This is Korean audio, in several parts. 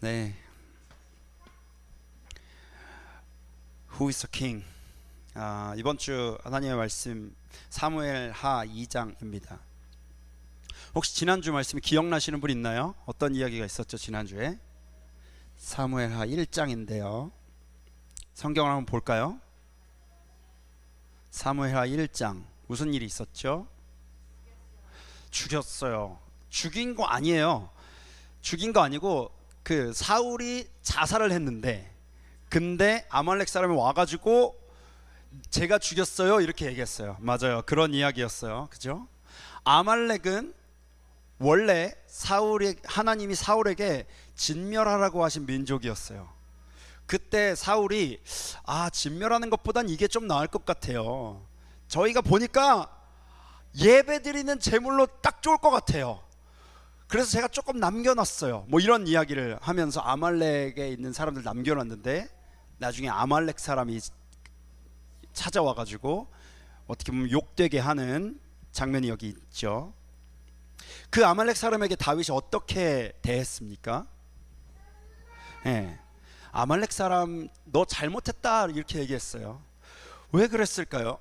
네. Who is the king? 이번 주 하나님의 말씀 사무엘하 2장입니다. 혹시 지난주 말씀 기억나시는 분 있나요? 어떤 이야기가 있었죠 지난주에? 사무엘하 1장인데요. 성경을 한번 볼까요? 사무엘하 1장 무슨 일이 있었죠? 죽였어요. 죽인 거 아니에요. 죽인 거 아니고 그 사울이 자살을 했는데, 근데 아말렉 사람이 와가지고 제가 죽였어요 이렇게 얘기했어요. 맞아요. 그런 이야기였어요. 그죠? 아말렉은 원래 하나님이 사울에게 진멸하라고 하신 민족이었어요. 그때 사울이 진멸하는 것보단 이게 좀 나을 것 같아요. 저희가 보니까 예배 드리는 제물로 딱 좋을 것 같아요. 그래서 제가 조금 남겨놨어요. 뭐 이런 이야기를 하면서 아말렉에 있는 사람들 남겨놨는데, 나중에 아말렉 사람이 찾아와가지고 어떻게 보면 욕되게 하는 장면이 여기 있죠. 그 아말렉 사람에게 다윗이 어떻게 대했습니까? 아말렉 사람 너 잘못했다 이렇게 얘기했어요. 왜 그랬을까요?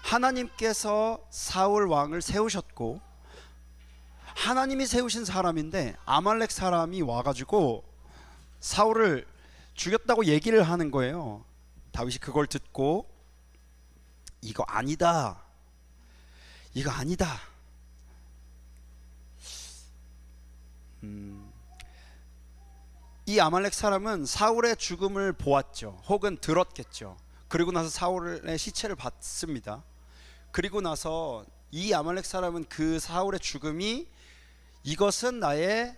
하나님께서 사울 왕을 세우셨고, 하나님이 세우신 사람인데 아말렉 사람이 와가지고 사울을 죽였다고 얘기를 하는 거예요. 다윗이 그걸 듣고 이거 아니다, 이거 아니다. 이 아말렉 사람은 사울의 죽음을 보았죠. 혹은 들었겠죠. 그리고 나서 사울의 시체를 봤습니다. 그리고 나서 이 아말렉 사람은 그 사울의 죽음이 이것은 나의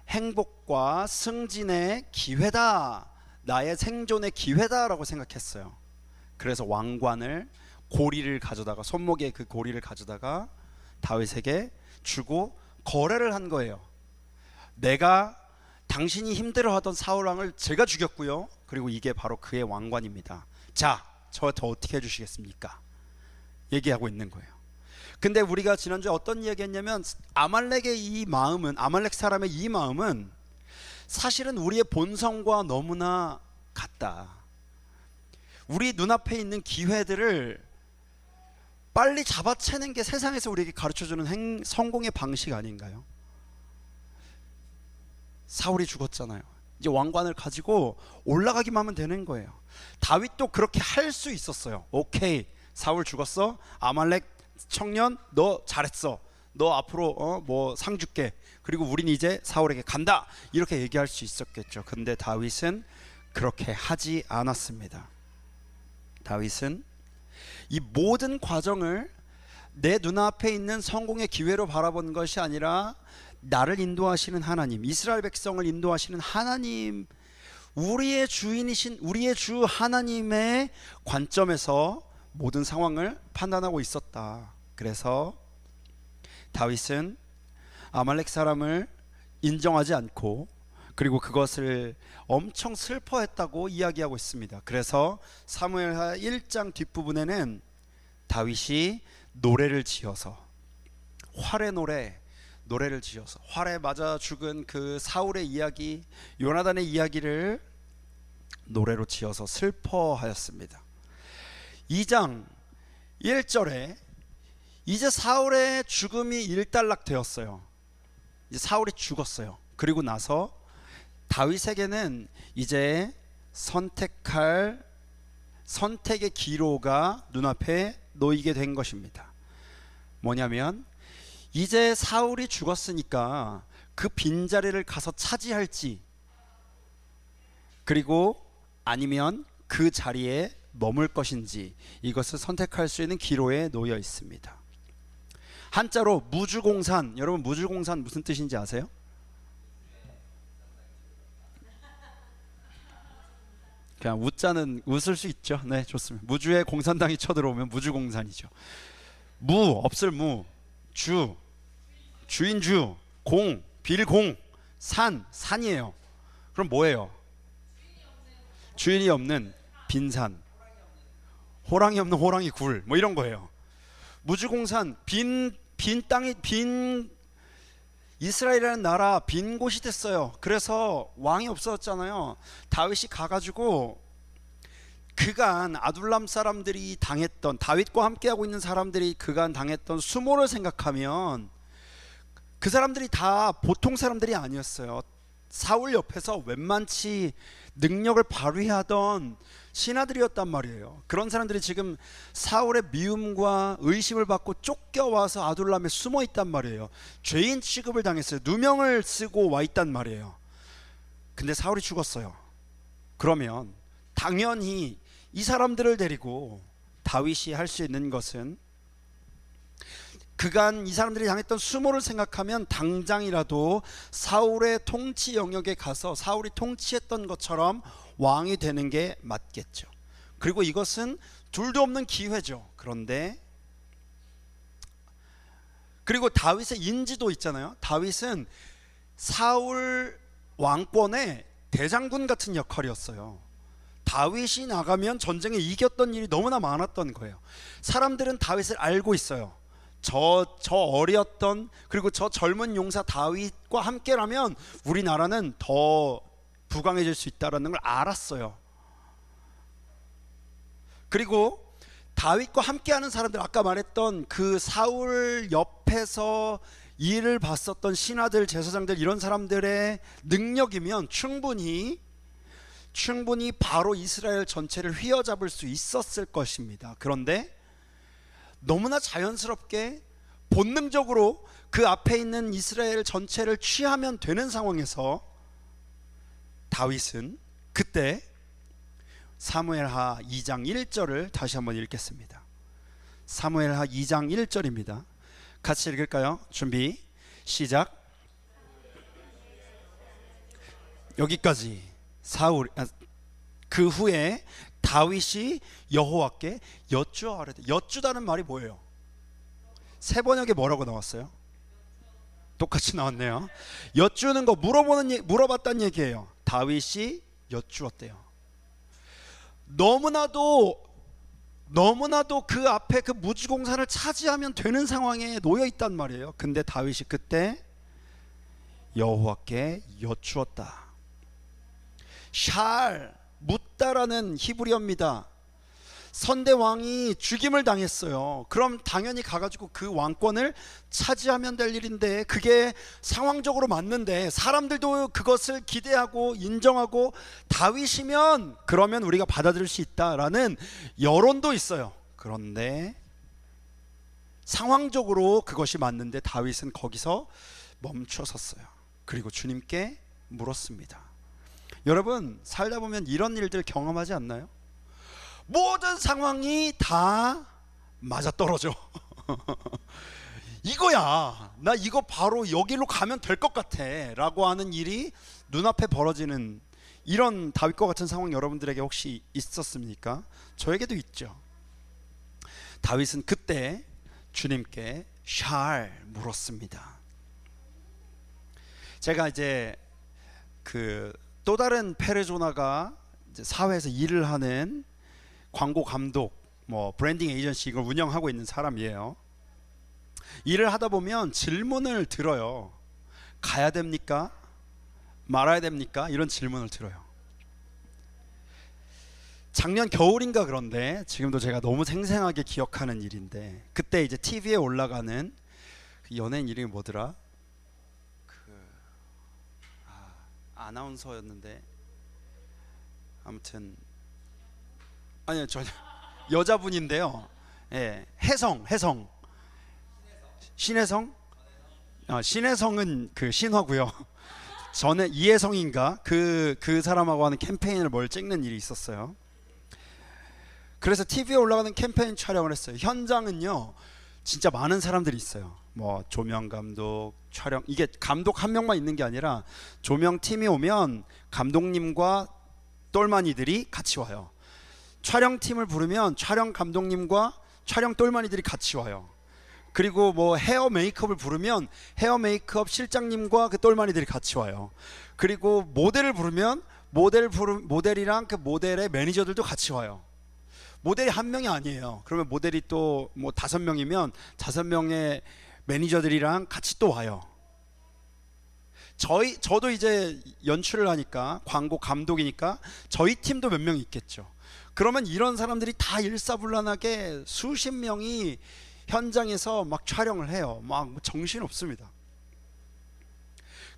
행복과 승진의 기회다, 나의 생존의 기회다라고 생각했어요. 그래서 왕관을, 고리를 가져다가, 손목에 그 고리를 가져다가 다윗에게 주고 거래를 한 거예요. 내가 당신이 힘들어하던 사울 왕을 제가 죽였고요, 그리고 이게 바로 그의 왕관입니다. 자, 저한테 어떻게 해주시겠습니까? 얘기하고 있는 거예요. 근데 우리가 지난주에 어떤 이야기 했냐면, 아말렉의 이 마음은, 아말렉 사람의 이 마음은 사실은 우리의 본성과 너무나 같다. 우리 눈앞에 있는 기회들을 빨리 잡아채는 게 세상에서 우리에게 가르쳐주는 성공의 방식 아닌가요? 사울이 죽었잖아요. 이제 왕관을 가지고 올라가기만 하면 되는 거예요. 다윗도 그렇게 할 수 있었어요. 오케이, 사울 죽었어, 아말렉 청년 너 잘했어, 너 앞으로 뭐 상 줄게, 그리고 우린 이제 사울에게 간다, 이렇게 얘기할 수 있었겠죠. 근데 다윗은 그렇게 하지 않았습니다. 다윗은 이 모든 과정을 내 눈앞에 있는 성공의 기회로 바라본 것이 아니라, 나를 인도하시는 하나님, 이스라엘 백성을 인도하시는 하나님, 우리의 주인이신 우리의 주 하나님의 관점에서 모든 상황을 판단하고 있었다. 그래서 다윗은 아말렉 사람을 인정하지 않고, 그리고 그것을 엄청 슬퍼했다고 이야기하고 있습니다. 그래서 사무엘하 1장 뒷부분에는 다윗이 노래를 지어서, 활의 노래를 지어서, 활에 맞아 죽은 그 사울의 이야기, 요나단의 이야기를 노래로 지어서 슬퍼하였습니다. 2장 1절에 이제 사울의 죽음이 일단락 되었어요. 이제 사울이 죽었어요. 그리고 나서 다윗에게는 이제 선택의 기로가 눈앞에 놓이게 된 것입니다. 뭐냐면, 이제 사울이 죽었으니까 그 빈자리를 가서 차지할지, 그리고 아니면 그 자리에 머물 것인지, 이것을 선택할 수 있는 기로에 놓여 있습니다. 한자로 무주공산, 여러분 무주공산 무슨 뜻인지 아세요? 그냥 웃자는 웃을 수 있죠. 네, 좋습니다. 무주에 공산당이 쳐들어오면 무주공산이죠. 무, 없을 무, 주인주, 공, 빌공, 산이에요. 그럼 뭐예요? 주인이 없는 빈산, 호랑이 없는 호랑이 굴, 뭐 이런 거예요. 무주공산, 빈 땅이 빈 이스라엘이라는 나라 빈 곳이 됐어요. 그래서 왕이 없어졌잖아요. 다윗이 가가지고 그간 아둘람 사람들이 당했던, 다윗과 함께하고 있는 사람들이 그간 당했던 수모를 생각하면 그 사람들이 다 보통 사람들이 아니었어요. 사울 옆에서 웬만치 능력을 발휘하던 신하들이었단 말이에요. 그런 사람들이 지금 사울의 미움과 의심을 받고 쫓겨와서 아둘람에 숨어 있단 말이에요. 죄인 취급을 당했어요. 누명을 쓰고 와 있단 말이에요. 근데 사울이 죽었어요. 그러면 당연히 이 사람들을 데리고 다윗이 할 수 있는 것은, 그간 이 사람들이 당했던 수모를 생각하면 당장이라도 사울의 통치 영역에 가서 사울이 통치했던 것처럼 왕이 되는 게 맞겠죠. 그리고 이것은 둘도 없는 기회죠. 그리고 다윗의 인지도 있잖아요. 다윗은 사울 왕권의 대장군 같은 역할이었어요. 다윗이 나가면 전쟁에 이겼던 일이 너무나 많았던 거예요. 사람들은 다윗을 알고 있어요. 저 어렸던, 그리고 저 젊은 용사 다윗과 함께라면 우리나라는 더 부강해질 수 있다는 걸 알았어요. 그리고 다윗과 함께하는 사람들, 아까 말했던 그 사울 옆에서 일을 봤었던 신하들, 제사장들, 이런 사람들의 능력이면 충분히 바로 이스라엘 전체를 휘어잡을 수 있었을 것입니다. 그런데 너무나 자연스럽게 본능적으로 그 앞에 있는 이스라엘 전체를 취하면 되는 상황에서 다윗은 그때 사무엘하 2장 1절을 다시 한번 읽겠습니다. 사무엘하 2장 1절입니다. 같이 읽을까요? 준비 시작. 여기까지. 그 후에 다윗이 여호와께 여쭈어하려되. 여쭈다는 말이 뭐예요? 세 번역에 뭐라고 나왔어요? 똑같이 나왔네요. 여쭈는 거, 물어봤다는 얘기예요. 다윗이 여쭈었대요. 너무나도 그 앞에 그 무주공산을 차지하면 되는 상황에 놓여 있단 말이에요. 근데 다윗이 그때 여호와께 여쭈었다. 샬, 묻다라는 히브리어입니다. 선대왕이 죽임을 당했어요. 그럼 당연히 가가지고 그 왕권을 차지하면 될 일인데, 그게 상황적으로 맞는데 사람들도 그것을 기대하고 인정하고 다윗이면 그러면 우리가 받아들일 수 있다라는 여론도 있어요. 그런데 상황적으로 그것이 맞는데 다윗은 거기서 멈춰 섰어요. 그리고 주님께 물었습니다. 여러분, 살다 보면 이런 일들 경험하지 않나요? 모든 상황이 다 맞아떨어져. 이거야, 나 이거 바로 여기로 가면 될 것 같아 라고 하는 일이 눈앞에 벌어지는 이런 다윗과 같은 상황 여러분들에게 혹시 있었습니까? 저에게도 있죠. 다윗은 그때 주님께 샬 물었습니다. 제가 이제 또 다른 페르소나가 이제 사회에서 일을 하는 광고 감독, 브랜딩 에이전시 이걸 운영하고 있는 사람이에요. 일을 하다 보면 질문을 들어요. 가야 됩니까? 말아야 됩니까? 이런 질문을 들어요. 작년 겨울인가 그런데, 지금도 제가 너무 생생하게 기억하는 일인데, 그때 이제 TV에 올라가는 그 연예인 이름이 뭐더라? 아나운서였는데, 아무튼 아니요, 저 여자분인데요. 예, 혜성. 신혜성? 신혜성은 그 신화고요. 전에 이혜성인가 그 사람하고 하는 캠페인을 뭘 찍는 일이 있었어요. 그래서 TV에 올라가는 캠페인 촬영을 했어요. 현장은요, 진짜 많은 사람들이 있어요. 조명 감독, 촬영, 이게 감독 한 명만 있는 게 아니라 조명팀이 오면 감독님과 똘마니들이 같이 와요. 촬영팀을 부르면 촬영 감독님과 촬영 똘마니들이 같이 와요. 그리고 헤어 메이크업을 부르면 헤어 메이크업 실장님과 그 똘마니들이 같이 와요. 그리고 모델을 부르면 모델이랑 그 모델의 매니저들도 같이 와요. 모델이 한 명이 아니에요. 그러면 모델이 또 5명이면 5명의 매니저들이랑 같이 또 와요. 저도 이제 연출을 하니까, 광고 감독이니까 저희 팀도 몇 명 있겠죠. 그러면 이런 사람들이 다 일사불란하게 수십 명이 현장에서 막 촬영을 해요. 막 정신 없습니다.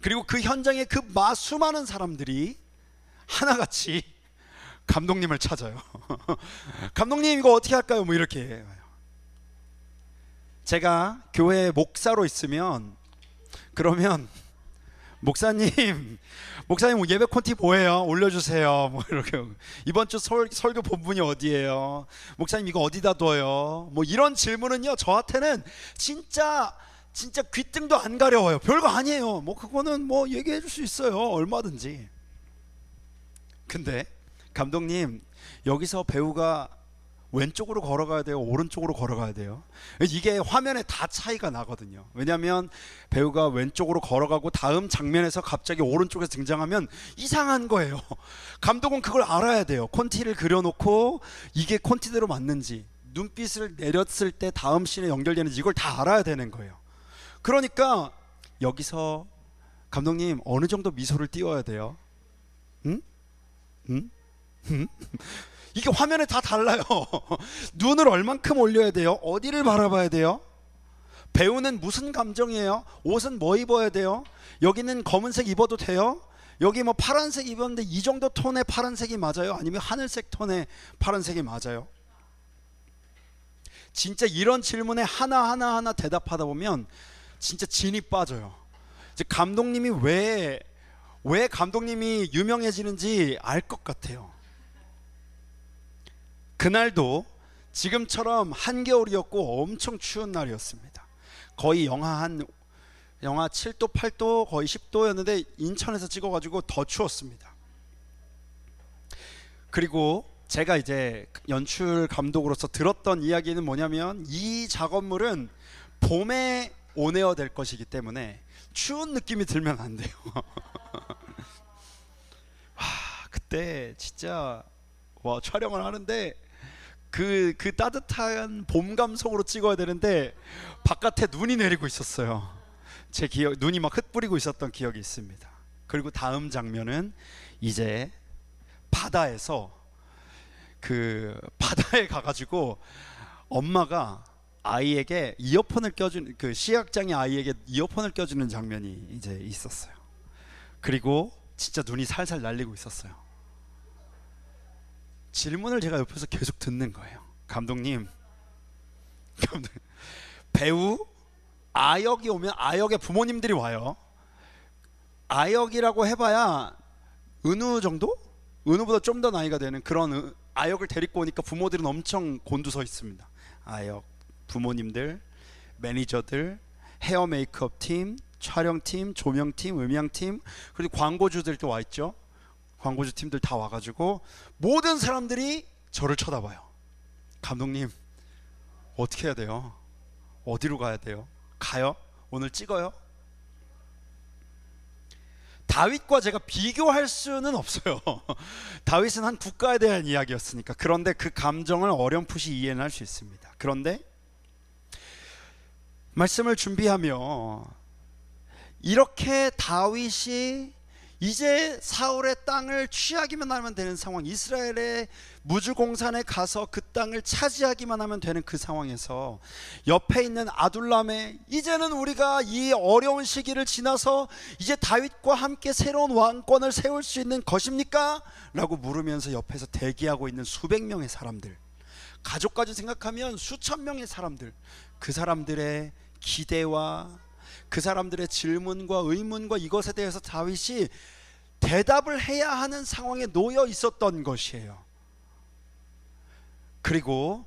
그리고 그 현장에 그 수많은 사람들이 하나같이 감독님을 찾아요. 감독님 이거 어떻게 할까요? 뭐 이렇게 해요. 제가 교회 목사로 있으면, 그러면 목사님 예배 콘티 뭐예요? 올려주세요. 뭐 이렇게, 이번 주 설교 본분이 어디예요? 목사님 이거 어디다 둬요? 뭐 이런 질문은요, 저한테는 진짜 귀등도 안 가려워요. 별거 아니에요. 뭐 그거는 뭐 얘기해 줄 수 있어요. 얼마든지. 근데 감독님 여기서 배우가 왼쪽으로 걸어가야 돼요? 오른쪽으로 걸어가야 돼요? 이게 화면에 다 차이가 나거든요. 왜냐하면 배우가 왼쪽으로 걸어가고 다음 장면에서 갑자기 오른쪽에서 등장하면 이상한 거예요. 감독은 그걸 알아야 돼요. 콘티를 그려놓고 이게 콘티대로 맞는지, 눈빛을 내렸을 때 다음 씬에 연결되는지 이걸 다 알아야 되는 거예요. 그러니까 여기서 감독님 어느 정도 미소를 띄워야 돼요? 응? 응? 응? 이게 화면에 다 달라요. 눈을 얼만큼 올려야 돼요? 어디를 바라봐야 돼요? 배우는 무슨 감정이에요? 옷은 뭐 입어야 돼요? 여기는 검은색 입어도 돼요? 여기 뭐 파란색 입었는데 이 정도 톤의 파란색이 맞아요? 아니면 하늘색 톤의 파란색이 맞아요? 진짜 이런 질문에 하나하나 대답하다 보면 진짜 진이 빠져요. 이제 감독님이 왜 감독님이 유명해지는지 알 것 같아요. 그날도 지금처럼 한겨울이었고 엄청 추운 날이었습니다. 거의 영하 7도 8도 거의 10도였는데 인천에서 찍어가지고 더 추웠습니다. 그리고 제가 이제 연출 감독으로서 들었던 이야기는 뭐냐면, 이 작업물은 봄에 온에어 될 것이기 때문에 추운 느낌이 들면 안 돼요. 그때 진짜 촬영을 하는데 그 따뜻한 봄 감성으로 찍어야 되는데 바깥에 눈이 내리고 있었어요. 제 기억, 눈이 막 흩뿌리고 있었던 기억이 있습니다. 그리고 다음 장면은 이제 바다에서 바다에 가가지고 엄마가 아이에게 이어폰을 껴주는, 그 시각장애 아이에게 이어폰을 껴주는 장면이 이제 있었어요. 그리고 진짜 눈이 살살 날리고 있었어요. 질문을 제가 옆에서 계속 듣는 거예요. 감독님, 배우 아역이 오면, 아역의 부모님들이 와요. 아역이라고 해봐야 은우 정도? 은우보다 좀 더 나이가 되는 그런 아역을 데리고 오니까 부모들은 엄청 곤두서 있습니다. 아역, 부모님들, 매니저들, 헤어 메이크업 팀, 촬영팀, 조명팀, 음향팀, 그리고 광고주들도 와 있죠. 광고주 팀들 다 와가지고 모든 사람들이 저를 쳐다봐요. 감독님 어떻게 해야 돼요? 어디로 가야 돼요? 가요? 오늘 찍어요? 다윗과 제가 비교할 수는 없어요. 다윗은 한 국가에 대한 이야기였으니까. 그런데 그 감정을 어렴풋이 이해는 할 수 있습니다. 그런데 말씀을 준비하며 이렇게 다윗이 이제 사울의 땅을 취하기만 하면 되는 상황, 이스라엘의 무주공산에 가서 그 땅을 차지하기만 하면 되는 그 상황에서 옆에 있는 아둘람에, 이제는 우리가 이 어려운 시기를 지나서 이제 다윗과 함께 새로운 왕권을 세울 수 있는 것입니까? 라고 물으면서 옆에서 대기하고 있는 수백 명의 사람들, 가족까지 생각하면 수천 명의 사람들, 그 사람들의 기대와 그 사람들의 질문과 의문과 이것에 대해서 다윗이 대답을 해야 하는 상황에 놓여 있었던 것이에요. 그리고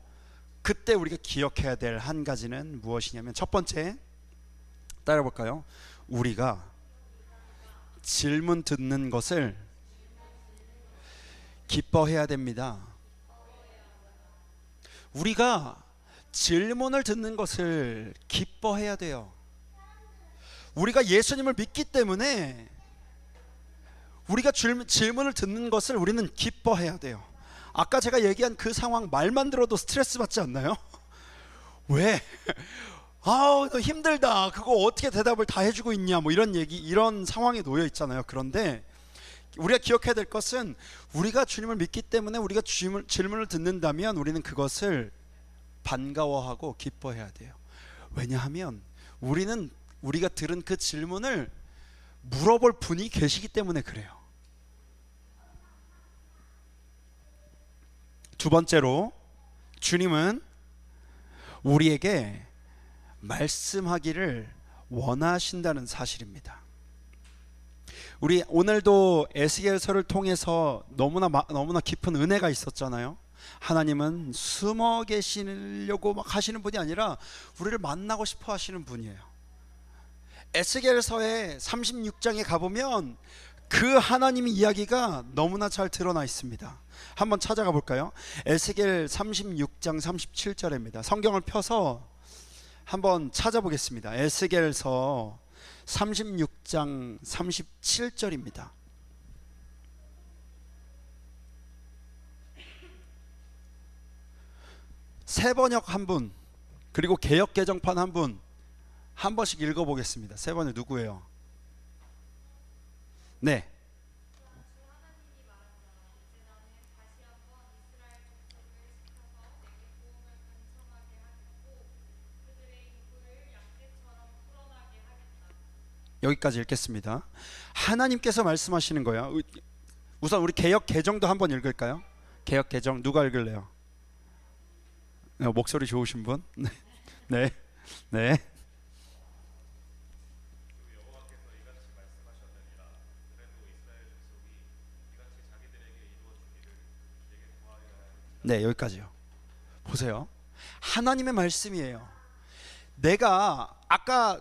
그때 우리가 기억해야 될 한 가지는 무엇이냐면, 첫 번째, 따라 볼까요? 우리가 질문 듣는 것을 기뻐해야 됩니다. 우리가 질문을 듣는 것을 기뻐해야 돼요. 우리가 예수님을 믿기 때문에 우리가 질문을 듣는 것을 우리는 기뻐해야 돼요. 아까 제가 얘기한 그 상황, 말만 들어도 스트레스 받지 않나요? 왜? 아, 너 힘들다. 그거 어떻게 대답을 다 해주고 있냐. 뭐 이런 얘기, 이런 상황에 놓여 있잖아요. 그런데 우리가 기억해야 될 것은 우리가 주님을 믿기 때문에 우리가 질문을 듣는다면 우리는 그것을 반가워하고 기뻐해야 돼요. 왜냐하면 우리가 들은 그 질문을 물어볼 분이 계시기 때문에 그래요. 두 번째로, 주님은 우리에게 말씀하기를 원하신다는 사실입니다. 우리 오늘도 에스겔서를 통해서 너무나 깊은 은혜가 있었잖아요. 하나님은 숨어 계시려고 막 하시는 분이 아니라 우리를 만나고 싶어 하시는 분이에요. 에스겔서의 36장에 가보면 그 하나님의 이야기가 너무나 잘 드러나 있습니다. 한번 찾아가 볼까요? 에스겔 36장 37절입니다. 성경을 펴서 한번 찾아보겠습니다. 에스겔서 36장 37절입니다. 새번역 한 분, 그리고 개역개정판 한 분, 한 번씩 읽어보겠습니다. 새번역 누구예요? 네. 여기까지 읽겠습니다. 하나님께서 말씀하시는 거예요. 우선 우리 개역 개정도 한번 읽을까요? 개역 개정 누가 읽을래요? 목소리 좋으신 분? 네. 네. 네. 네, 여기까지요. 보세요. 하나님의 말씀이에요. 내가 아까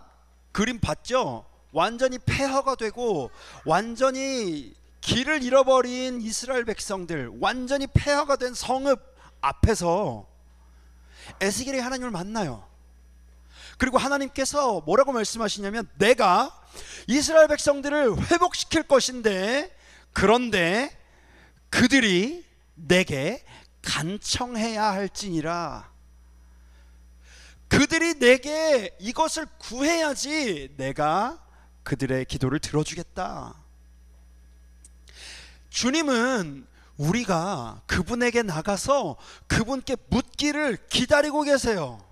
그림 봤죠? 완전히 폐허가 되고 완전히 길을 잃어버린 이스라엘 백성들, 완전히 폐허가 된 성읍 앞에서 에스겔이 하나님을 만나요. 그리고 하나님께서 뭐라고 말씀하시냐면, 내가 이스라엘 백성들을 회복시킬 것인데, 그런데 그들이 내게 간청해야 할지니라. 그들이 내게 이것을 구해야지 내가 그들의 기도를 들어주겠다. 주님은 우리가 그분에게 나가서 그분께 묻기를 기다리고 계세요.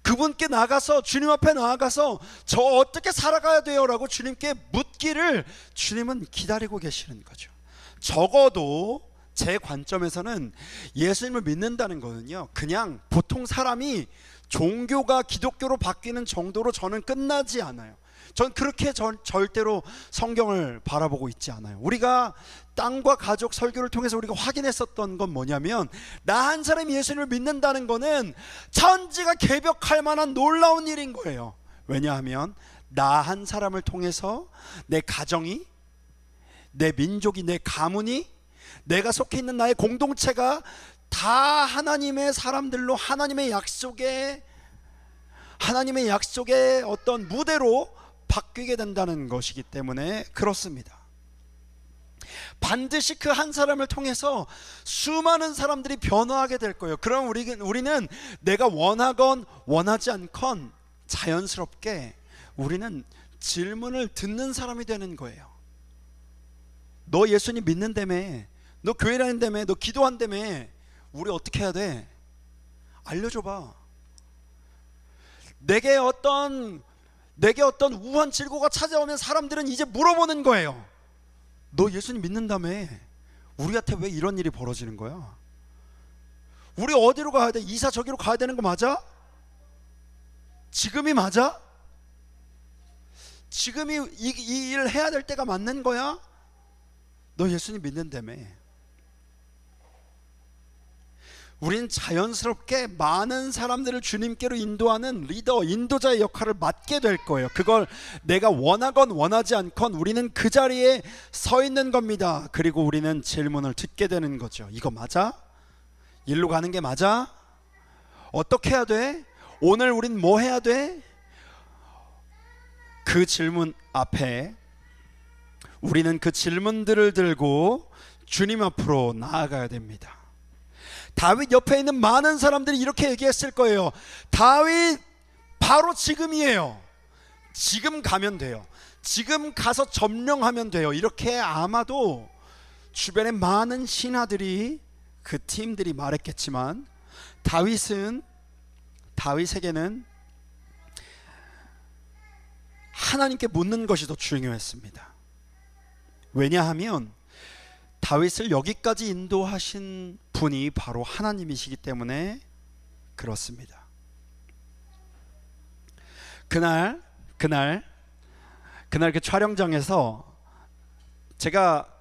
그분께 나가서, 주님 앞에 나아가서 저 어떻게 살아가야 돼요? 라고 주님께 묻기를 주님은 기다리고 계시는 거죠. 적어도 제 관점에서는 예수님을 믿는다는 거는요, 그냥 보통 사람이 종교가 기독교로 바뀌는 정도로 저는 끝나지 않아요. 전 그렇게 절대로 성경을 바라보고 있지 않아요. 우리가 땅과 가족 설교를 통해서 우리가 확인했었던 건 뭐냐면, 나 한 사람이 예수님을 믿는다는 거는 천지가 개벽할 만한 놀라운 일인 거예요. 왜냐하면 나 한 사람을 통해서 내 가정이, 내 민족이, 내 가문이, 내가 속해 있는 나의 공동체가 다 하나님의 사람들로 하나님의 약속의 어떤 무대로 바뀌게 된다는 것이기 때문에 그렇습니다. 반드시 그 한 사람을 통해서 수많은 사람들이 변화하게 될 거예요. 그럼 우리는 내가 원하건 원하지 않건 자연스럽게 우리는 질문을 듣는 사람이 되는 거예요. 너 예수님 믿는다며, 너 교회 다닌다며, 너 기도한다며, 우리 어떻게 해야 돼? 알려줘봐. 내게 어떤 우한 질고가 찾아오면 사람들은 이제 물어보는 거예요. 너 예수님 믿는다며, 우리한테 왜 이런 일이 벌어지는 거야? 우리 어디로 가야 돼? 이사 저기로 가야 되는 거 맞아? 지금이 맞아? 지금이 이 일을 해야 될 때가 맞는 거야? 너 예수님 믿는다며. 우린 자연스럽게 많은 사람들을 주님께로 인도하는 리더, 인도자의 역할을 맡게 될 거예요. 그걸 내가 원하건 원하지 않건 우리는 그 자리에 서 있는 겁니다. 그리고 우리는 질문을 듣게 되는 거죠. 이거 맞아? 일로 가는 게 맞아? 어떻게 해야 돼? 오늘 우린 뭐 해야 돼? 그 질문 앞에 우리는 그 질문들을 들고 주님 앞으로 나아가야 됩니다. 다윗 옆에 있는 많은 사람들이 이렇게 얘기했을 거예요. 다윗 바로 지금이에요. 지금 가면 돼요. 지금 가서 점령하면 돼요. 이렇게 아마도 주변의 많은 신하들이, 그 팀들이 말했겠지만, 다윗에게는 하나님께 묻는 것이 더 중요했습니다. 왜냐하면 다윗을 여기까지 인도하신 분이 바로 하나님이시기 때문에 그렇습니다. 그날 그 촬영장에서 제가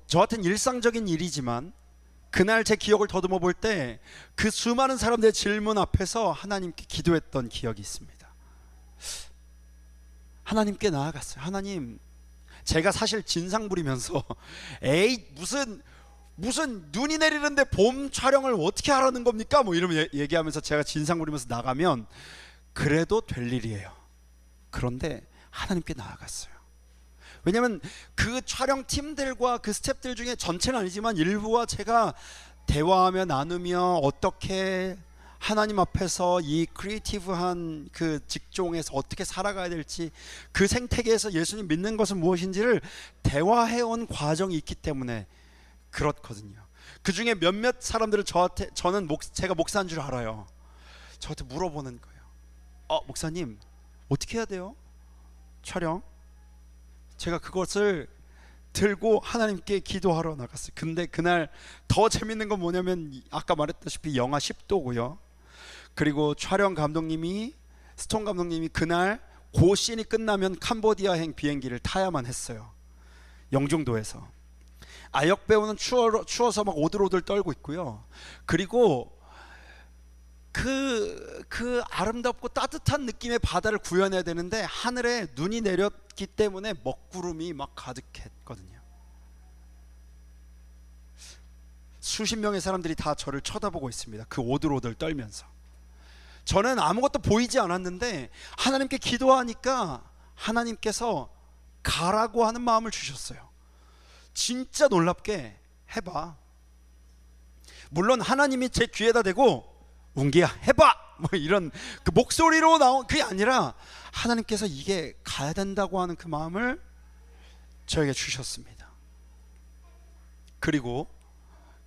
저한테는 일상적인 일이지만 그날 제 기억을 더듬어 볼 때 그 수많은 사람들의 질문 앞에서 하나님께 기도했던 기억이 있습니다. 하나님께 나아갔어요. 하나님, 제가 사실 진상 부리면서 에이 무슨 눈이 내리는데 봄 촬영을 어떻게 하라는 겁니까? 이러면 얘기하면서 제가 진상 부리면서 나가면 그래도 될 일이에요. 그런데 하나님께 나아갔어요. 왜냐하면 그 촬영팀들과 그 스태프들 중에 전체는 아니지만 일부와 제가 대화하며 나누며 어떻게 하나님 앞에서 이 크리에이티브한 그 직종에서 어떻게 살아가야 될지, 그 생태계에서 예수님 믿는 것은 무엇인지를 대화해온 과정이 있기 때문에 그렇거든요. 그 중에 몇몇 사람들을 제가 목사인 줄 알아요. 저한테 물어보는 거예요. 목사님 어떻게 해야 돼요? 촬영? 제가 그것을 들고 하나님께 기도하러 나갔어요. 근데 그날 더 재밌는 건 뭐냐면 아까 말했다시피 영하 10도고요. 그리고 촬영 감독님이, 스톤 감독님이 그날 그 씬이 끝나면 캄보디아행 비행기를 타야만 했어요. 영종도에서. 아역 배우는 추워서 막 오들오들 떨고 있고요. 그리고 그 아름답고 따뜻한 느낌의 바다를 구현해야 되는데 하늘에 눈이 내렸기 때문에 먹구름이 막 가득했거든요. 수십 명의 사람들이 다 저를 쳐다보고 있습니다. 그 오들오들 떨면서. 저는 아무것도 보이지 않았는데 하나님께 기도하니까 하나님께서 가라고 하는 마음을 주셨어요. 진짜 놀랍게 해봐. 물론 하나님이 제 귀에다 대고 운기야 해봐 이런 그 목소리로 나온 그게 아니라 하나님께서 이게 가야 된다고 하는 그 마음을 저에게 주셨습니다. 그리고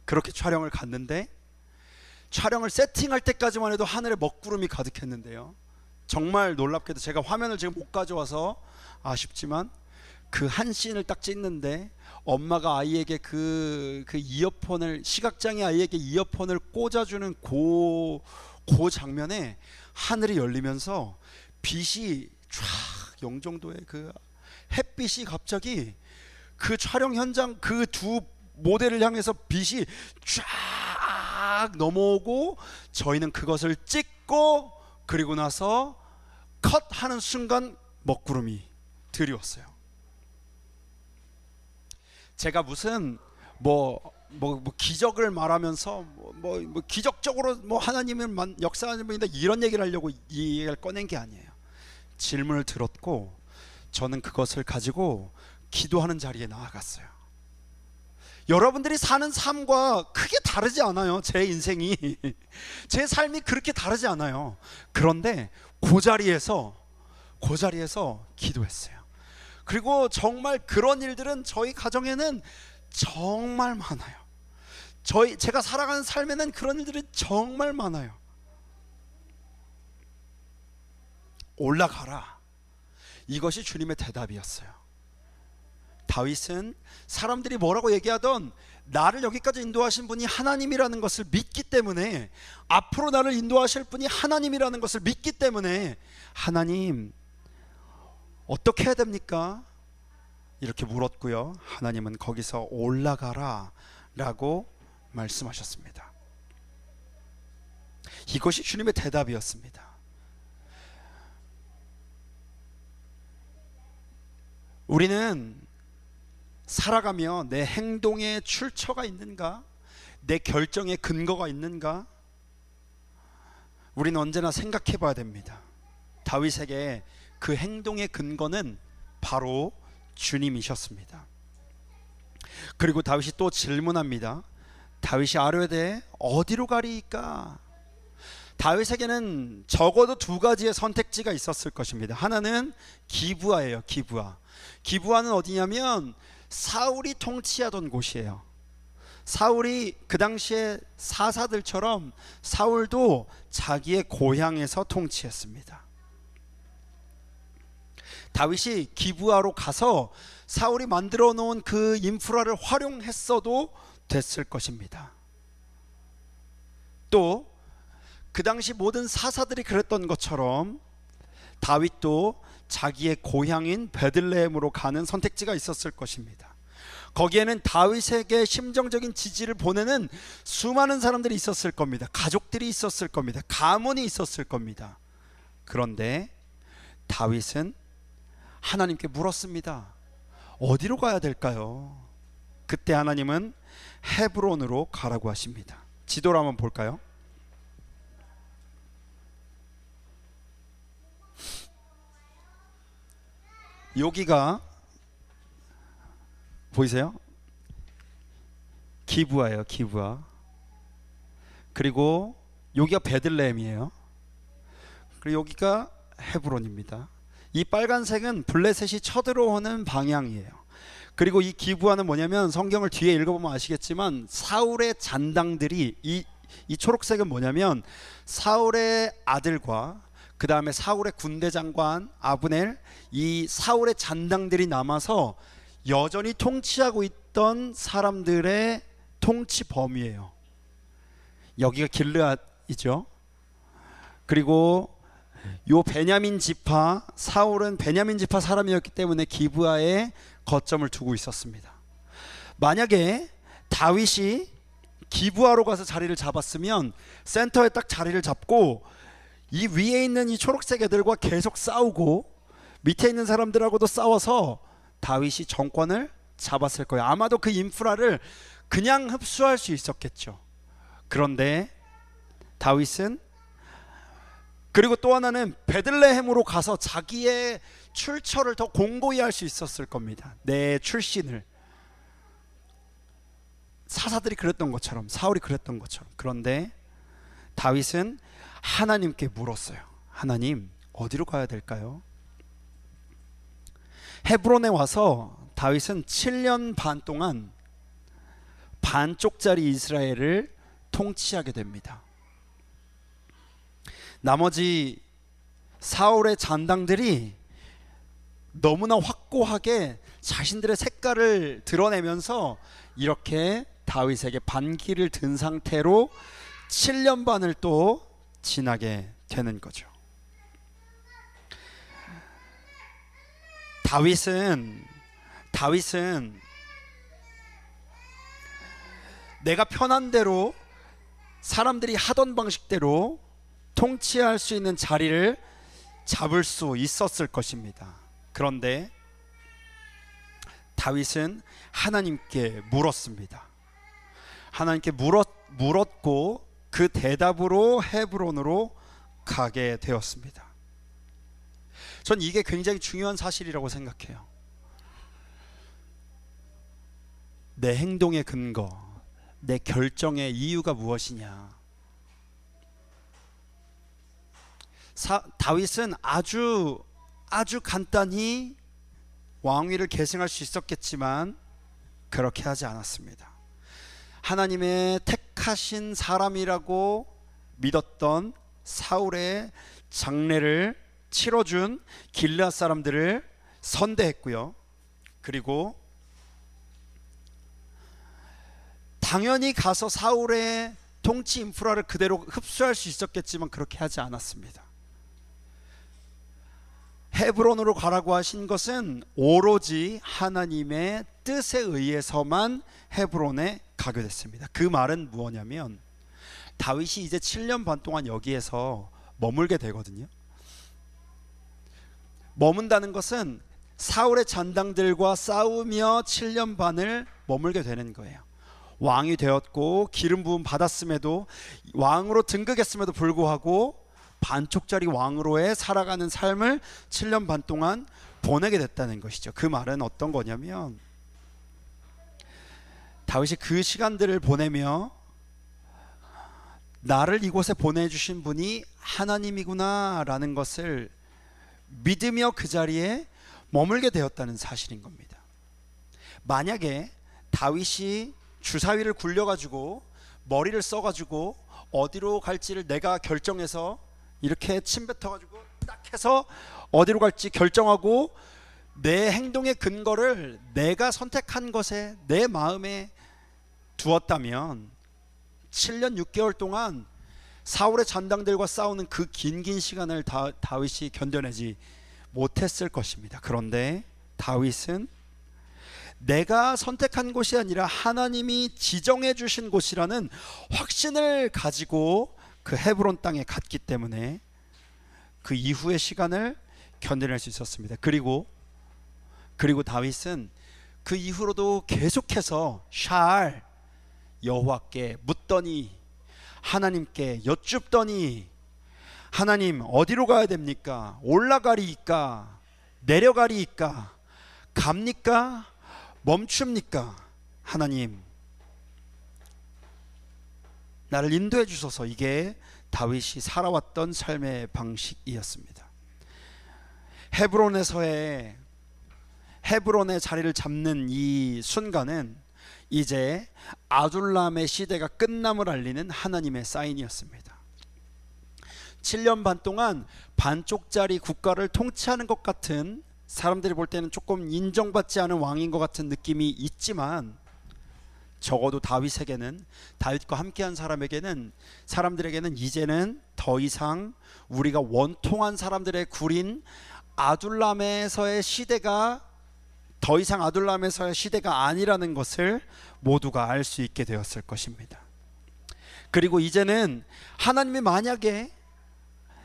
그렇게 촬영을 갔는데 촬영을 세팅할 때까지만 해도 하늘에 먹구름이 가득했는데요, 정말 놀랍게도 제가 화면을 지금 못 가져와서 아쉽지만 그 한 씬을 딱 찍는데 엄마가 아이에게 그 이어폰을, 시각장애 아이에게 이어폰을 꽂아주는 그 장면에 하늘이 열리면서 빛이 쫙, 영종도의 그 햇빛이 갑자기 그 촬영 현장 그 두 모델을 향해서 빛이 쫙 넘어오고 저희는 그것을 찍고 그리고 나서 컷하는 순간 먹구름이 드리웠어요. 제가 무슨 기적을 말하면서 기적적으로 하나님은 역사하는 분이다 이런 얘기를 하려고 이 얘기를 꺼낸 게 아니에요. 질문을 들었고 저는 그것을 가지고 기도하는 자리에 나아갔어요. 여러분들이 사는 삶과 크게 다르지 않아요. 제 인생이 제 삶이 그렇게 다르지 않아요. 그런데 그 자리에서 기도했어요. 그리고 정말 그런 일들은 저희 가정에는 정말 많아요. 제가 살아가는 삶에는 그런 일들이 정말 많아요. 올라가라, 이것이 주님의 대답이었어요. 다윗은 사람들이 뭐라고 얘기하던 나를 여기까지 인도하신 분이 하나님이라는 것을 믿기 때문에, 앞으로 나를 인도하실 분이 하나님이라는 것을 믿기 때문에, 하나님 어떻게 해야 됩니까? 이렇게 물었고요. 하나님은 거기서 올라가라 라고 말씀하셨습니다. 이것이 주님의 대답이었습니다. 우리는 살아가며 내 행동에 출처가 있는가? 내 결정에 근거가 있는가? 우리는 언제나 생각해 봐야 됩니다. 다윗에게 그 행동의 근거는 바로 주님이셨습니다. 그리고 다윗이 또 질문합니다. 다윗이 아뢰되 어디로 가리이까? 다윗에게는 적어도 두 가지의 선택지가 있었을 것입니다. 하나는 기브아예요. 기브아는 어디냐면 사울이 통치하던 곳이에요. 사울이 그 당시에 사사들처럼 사울도 자기의 고향에서 통치했습니다. 다윗이 기브아로 가서 사울이 만들어 놓은 그 인프라를 활용했어도 됐을 것입니다. 또 그 당시 모든 사사들이 그랬던 것처럼 다윗도 자기의 고향인 베들레헴으로 가는 선택지가 있었을 것입니다. 거기에는 다윗에게 심정적인 지지를 보내는 수많은 사람들이 있었을 겁니다. 가족들이 있었을 겁니다. 가문이 있었을 겁니다. 그런데 다윗은 하나님께 물었습니다. 어디로 가야 될까요? 그때 하나님은 헤브론으로 가라고 하십니다. 지도를 한번 볼까요? 여기가 보이세요? 기브아예요. 기브아. 그리고 여기가 베들레헴이에요. 그리고 여기가 헤브론입니다. 이 빨간색은 블레셋이 쳐들어오는 방향이에요. 그리고 이 기브아는 뭐냐면 성경을 뒤에 읽어보면 아시겠지만 사울의 잔당들이 이 초록색은 뭐냐면 사울의 아들과 그 다음에 사울의 군대 장관 아브넬, 이 사울의 잔당들이 남아서 여전히 통치하고 있던 사람들의 통치 범위예요. 여기가 길르앗이죠. 그리고 요 베냐민 지파, 사울은 베냐민 지파 사람이었기 때문에 기브아에 거점을 두고 있었습니다. 만약에 다윗이 기브아로 가서 자리를 잡았으면 센터에 딱 자리를 잡고 이 위에 있는 이 초록색 애들과 계속 싸우고 밑에 있는 사람들하고도 싸워서 다윗이 정권을 잡았을 거예요. 아마도 그 인프라를 그냥 흡수할 수 있었겠죠. 그런데 다윗은, 그리고 또 하나는 베들레헴으로 가서 자기의 출처를 더 공고히 할 수 있었을 겁니다. 내 출신을. 사사들이 그랬던 것처럼, 사울이 그랬던 것처럼. 그런데 다윗은 하나님께 물었어요. 하나님, 어디로 가야 될까요? 헤브론에 와서 다윗은 7년 반 동안 반쪽짜리 이스라엘을 통치하게 됩니다. 나머지 사울의 잔당들이 너무나 확고하게 자신들의 색깔을 드러내면서 이렇게 다윗에게 반기를 든 상태로 7년 반을 또 지나게 되는 거죠. 다윗은 내가 편한 대로 사람들이 하던 방식대로 통치할 수 있는 자리를 잡을 수 있었을 것입니다. 그런데 다윗은 하나님께 물었습니다. 하나님께 물었고 그 대답으로 헤브론으로 가게 되었습니다. 전 이게 굉장히 중요한 사실이라고 생각해요. 내 행동의 근거, 내 결정의 이유가 무엇이냐. 다윗은 아주 간단히 왕위를 계승할 수 있었겠지만 그렇게 하지 않았습니다. 하나님의 택하신 사람이라고 믿었던 사울의 장례를 치러준 길르앗 사람들을 선대했고요. 그리고 당연히 가서 사울의 통치 인프라를 그대로 흡수할 수 있었겠지만 그렇게 하지 않았습니다. 헤브론으로 가라고 하신 것은 오로지 하나님의 뜻에 의해서만 헤브론에 가게 됐습니다. 그 말은 무엇이냐면 다윗이 이제 7년 반 동안 여기에서 머물게 되거든요. 머문다는 것은 사울의 잔당들과 싸우며 7년 반을 머물게 되는 거예요. 왕이 되었고 기름 부음 받았음에도, 왕으로 등극했음에도 불구하고 반쪽짜리 왕으로의 살아가는 삶을 7년 반 동안 보내게 됐다는 것이죠. 그 말은 어떤 거냐면 다윗이 그 시간들을 보내며 나를 이곳에 보내주신 분이 하나님이구나 라는 것을 믿으며 그 자리에 머물게 되었다는 사실인 겁니다. 만약에 다윗이 주사위를 굴려가지고 머리를 써가지고 어디로 갈지를 내가 결정해서 이렇게 침 뱉어가지고 딱 해서 어디로 갈지 결정하고 내 행동의 근거를 내가 선택한 것에 내 마음에 두었다면 7년 6개월 동안 사울의 잔당들과 싸우는 그 긴 시간을 다윗이 견뎌내지 못했을 것입니다. 그런데 다윗은 내가 선택한 곳이 아니라 하나님이 지정해 주신 곳이라는 확신을 가지고 그 헤브론 땅에 갔기 때문에 그 이후의 시간을 견뎌낼 수 있었습니다. 그리고 다윗은 그 이후로도 계속해서 샬 여호와께 묻더니 하나님께 여쭙더니 하나님 어디로 가야 됩니까? 올라가리이까 내려가리이까 갑니까 멈춥니까? 하나님 나를 인도해 주소서. 이게 다윗이 살아왔던 삶의 방식이었습니다. 헤브론의 자리를 잡는 이 순간은 이제 아둘람의 시대가 끝남을 알리는 하나님의 사인이었습니다. 7년 반 동안 반쪽짜리 국가를 통치하는 것 같은, 사람들이 볼 때는 조금 인정받지 않은 왕인 것 같은 느낌이 있지만, 적어도 다윗에게는, 다윗과 함께한 사람들에게는 이제는 더 이상 우리가 원통한 사람들의 구린 아둘람에서의 시대가 더 이상 아둘람에서의 시대가 아니라는 것을 모두가 알 수 있게 되었을 것입니다. 그리고 이제는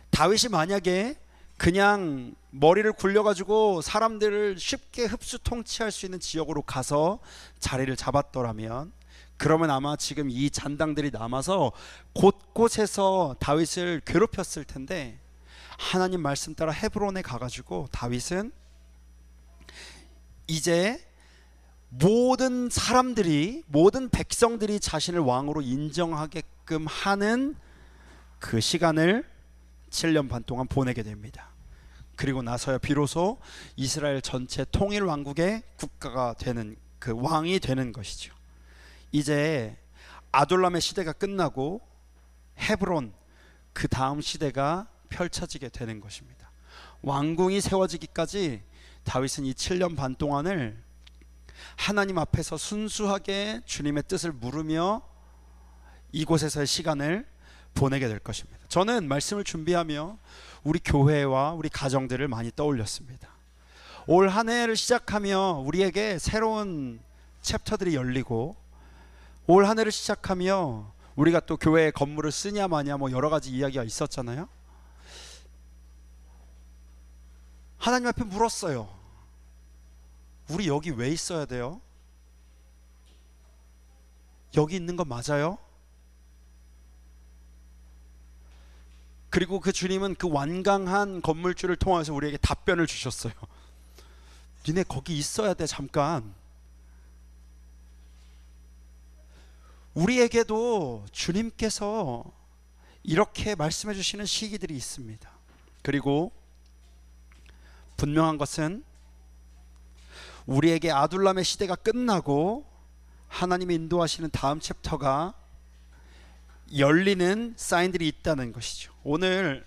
다윗이 만약에 그냥 머리를 굴려가지고 사람들을 쉽게 흡수 통치할 수 있는 지역으로 가서 자리를 잡았더라면, 그러면 아마 지금 이 잔당들이 남아서 곳곳에서 다윗을 괴롭혔을 텐데, 하나님 말씀 따라 헤브론에 가가지고 다윗은 이제 모든 백성들이 자신을 왕으로 인정하게끔 하는 그 시간을 7년 반 동안 보내게 됩니다. 그리고 나서야 비로소 이스라엘 전체 통일 왕국의 국가가 되는, 그 왕이 되는 것이죠. 이제 아둘람의 시대가 끝나고 헤브론, 그 다음 시대가 펼쳐지게 되는 것입니다. 왕궁이 세워지기까지 다윗은 이 7년 반 동안을 하나님 앞에서 순수하게 주님의 뜻을 물으며 이곳에서의 시간을 보내게 될 것입니다. 저는 말씀을 준비하며 우리 교회와 우리 가정들을 많이 떠올렸습니다. 올 한 해를 시작하며 우리에게 새로운 챕터들이 열리고, 올 한 해를 시작하며 우리가 또 교회에 건물을 쓰냐 마냐 여러 가지 이야기가 있었잖아요. 하나님 앞에 물었어요. 우리 여기 왜 있어야 돼요? 여기 있는 거 맞아요? 그리고 그 주님은 그 완강한 건물주를 통해서 우리에게 답변을 주셨어요. 니네 거기 있어야 돼. 잠깐. 우리에게도 주님께서 이렇게 말씀해 주시는 시기들이 있습니다. 그리고 분명한 것은 우리에게 아둘람의 시대가 끝나고 하나님이 인도하시는 다음 챕터가 열리는 사인들이 있다는 것이죠. 오늘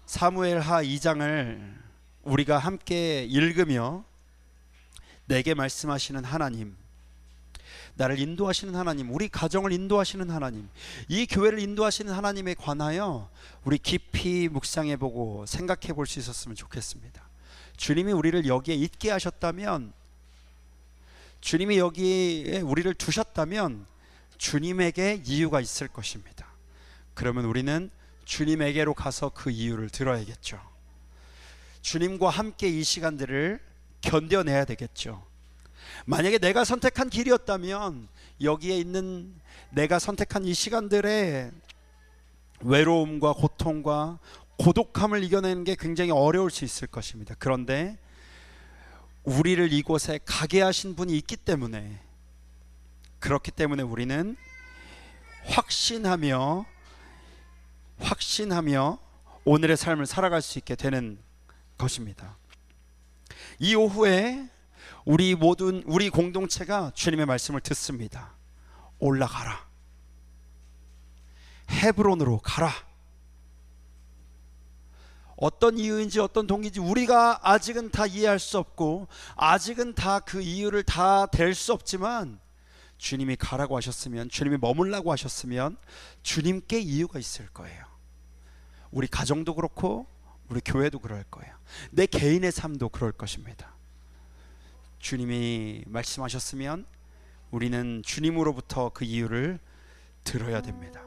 사무엘하 2장을 우리가 함께 읽으며 내게 말씀하시는 하나님, 나를 인도하시는 하나님, 우리 가정을 인도하시는 하나님, 이 교회를 인도하시는 하나님에 관하여 우리 깊이 묵상해보고 생각해볼 수 있었으면 좋겠습니다. 주님이 우리를 여기에 있게 하셨다면, 주님이 여기에 우리를 두셨다면 주님에게 이유가 있을 것입니다. 그러면 우리는 주님에게로 가서 그 이유를 들어야겠죠. 주님과 함께 이 시간들을 견뎌내야 되겠죠. 만약에 내가 선택한 길이었다면 여기에 있는 내가 선택한 이 시간들의 외로움과 고통과 고독함을 이겨내는 게 굉장히 어려울 수 있을 것입니다. 그런데 우리를 이곳에 가게 하신 분이 있기 때문에, 그렇기 때문에 우리는 확신하며 확신하며 오늘의 삶을 살아갈 수 있게 되는 것입니다. 이 오후에 우리 공동체가 주님의 말씀을 듣습니다. 올라가라. 헤브론으로 가라. 어떤 이유인지 어떤 동기인지 우리가 아직은 다 이해할 수 없고 아직은 다 그 이유를 다 댈 수 없지만 주님이 가라고 하셨으면, 주님이 머물라고 하셨으면 주님께 이유가 있을 거예요. 우리 가정도 그렇고 우리 교회도 그럴 거예요. 내 개인의 삶도 그럴 것입니다. 주님이 말씀하셨으면 우리는 주님으로부터 그 이유를 들어야 됩니다.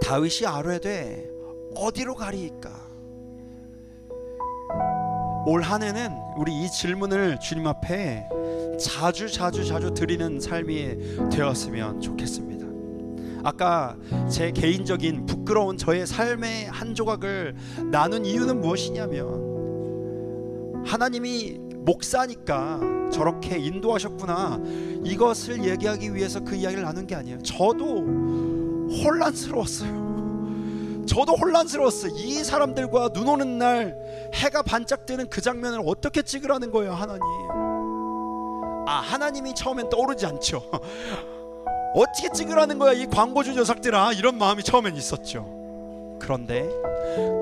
다윗이 아뢰되 어디로 가리이까? 올 한 해는 우리 이 질문을 주님 앞에 자주 드리는 삶이 되었으면 좋겠습니다. 아까 제 개인적인 부끄러운 저의 삶의 한 조각을 나눈 이유는 무엇이냐면, 하나님이 목사니까 저렇게 인도하셨구나, 이것을 얘기하기 위해서 그 이야기를 나눈 게 아니에요. 저도 혼란스러웠어요. 이 사람들과 눈 오는 날 해가 반짝 뜨는 그 장면을 어떻게 찍으라는 거예요, 하나님. 하나님이 처음엔 떠오르지 않죠. 어떻게 찍으라는 거야 이 광고주 녀석들아, 이런 마음이 처음엔 있었죠. 그런데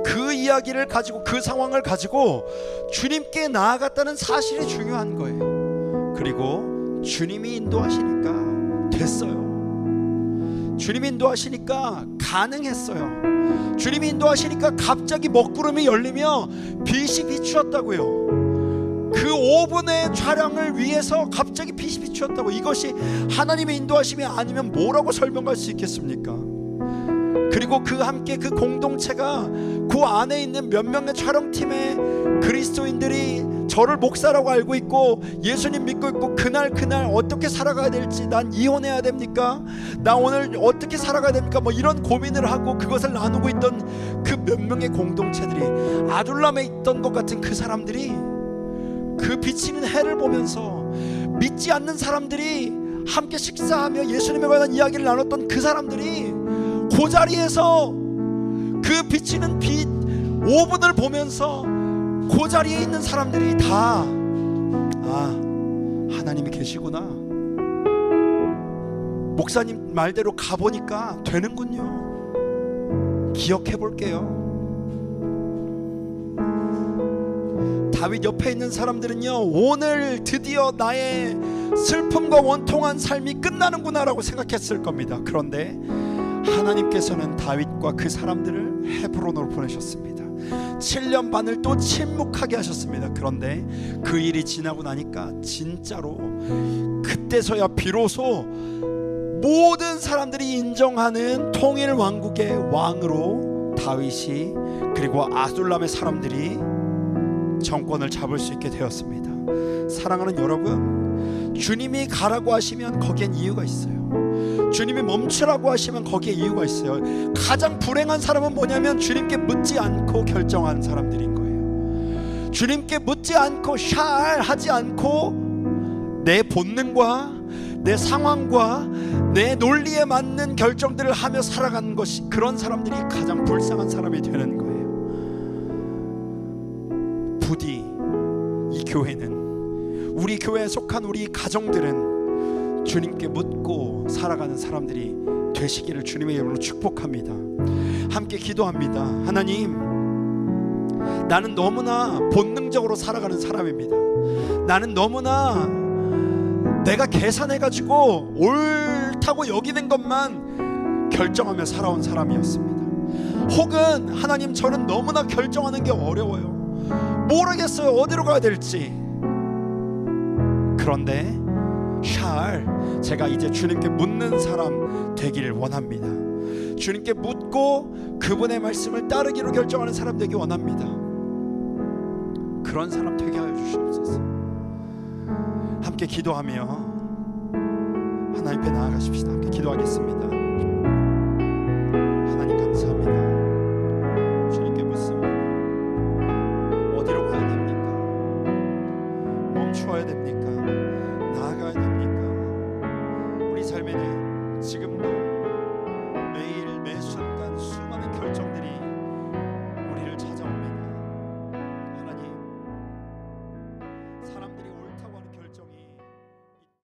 그 이야기를 가지고, 그 상황을 가지고 주님께 나아갔다는 사실이 중요한 거예요. 그리고 주님이 인도하시니까 됐어요. 주님이 인도하시니까 가능했어요. 주님이 인도하시니까 갑자기 먹구름이 열리며 빛이 비추었다고요. 그 5분의 촬영을 위해서 갑자기 빛이 비추었다고. 이것이 하나님의 인도하심이 아니면 뭐라고 설명할 수 있겠습니까? 그리고 그 함께 그 공동체가, 그 안에 있는 몇 명의 촬영팀의 그리스도인들이 저를 목사라고 알고 있고 예수님 믿고 있고, 그날 어떻게 살아가야 될지, 난 이혼해야 됩니까? 나 오늘 어떻게 살아가야 됩니까? 뭐 이런 고민을 하고 그것을 나누고 있던 그 몇 명의 공동체들이, 아둘람에 있던 것 같은 그 사람들이, 그 비치는 해를 보면서 믿지 않는 사람들이 함께 식사하며 예수님에 관한 이야기를 나눴던 그 사람들이 그 자리에서 그 비치는 빛 5분을 보면서 그 자리에 있는 사람들이 다 하나님이 계시구나, 목사님 말대로 가보니까 되는군요, 기억해 볼게요. 다윗 옆에 있는 사람들은요, 오늘 드디어 나의 슬픔과 원통한 삶이 끝나는구나 라고 생각했을 겁니다. 그런데 하나님께서는 다윗과 그 사람들을 헤브론으로 보내셨습니다. 7년 반을 또 침묵하게 하셨습니다. 그런데 그 일이 지나고 나니까 진짜로 그때서야 비로소 모든 사람들이 인정하는 통일 왕국의 왕으로 다윗이, 그리고 아둘람의 사람들이 정권을 잡을 수 있게 되었습니다. 사랑하는 여러분, 주님이 가라고 하시면 거기엔 이유가 있어요. 주님이 멈추라고 하시면 거기에 이유가 있어요. 가장 불행한 사람은 뭐냐면 주님께 묻지 않고 결정한 사람들인 거예요. 주님께 묻지 않고 하지 않고 내 본능과 내 상황과 내 논리에 맞는 결정들을 하며 살아가는 것이, 그런 사람들이 가장 불쌍한 사람이 되는 거예요. 부디 이 교회는, 우리 교회에 속한 우리 가정들은 주님께 묻고 살아가는 사람들이 되시기를 주님의 이름으로 축복합니다. 함께 기도합니다. 하나님, 나는 너무나 본능적으로 살아가는 사람입니다. 나는 너무나 내가 계산해가지고 옳다고 여기는 것만 결정하며 살아온 사람이었습니다. 혹은 하나님, 저는 너무나 결정하는 게 어려워요. 모르겠어요, 어디로 가야 될지. 그런데 제가 이제 주님께 묻는 사람 되기를 원합니다. 주님께 묻고 그분의 말씀을 따르기로 결정하는 사람 되기 원합니다. 그런 사람 되게 하여 주시옵소서. 함께 기도하며 하나님 앞에 나아가십시다. 함께 기도하겠습니다. 하나님 감사합니다. 주님께 묻습니다. 어디로 가야 됩니까? 멈추어야 됩니까?